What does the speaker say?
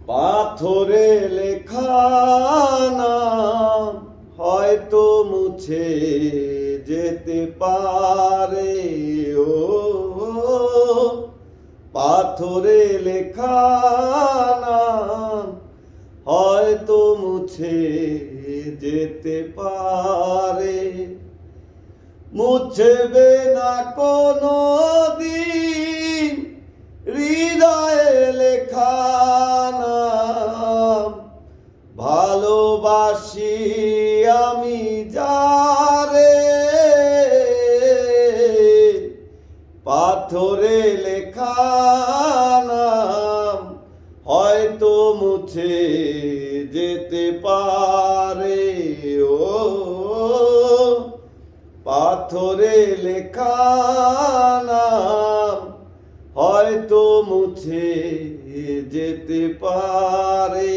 পাথরে লেখা নাম হয়তো মুছে যেতে পারে। ও পাথরে লেখা নাম হয়তো মুছে যেতে পারে। মুছবে না কোনো দিন হৃদয়ে লেখা নাম। ভালোবাসি আমি যারে, পাথরে লেখা নাম হয়তো মুছে যেতে পারে। ও পাথরে লেখা নাম হয়তো মুছে যেতে পারে।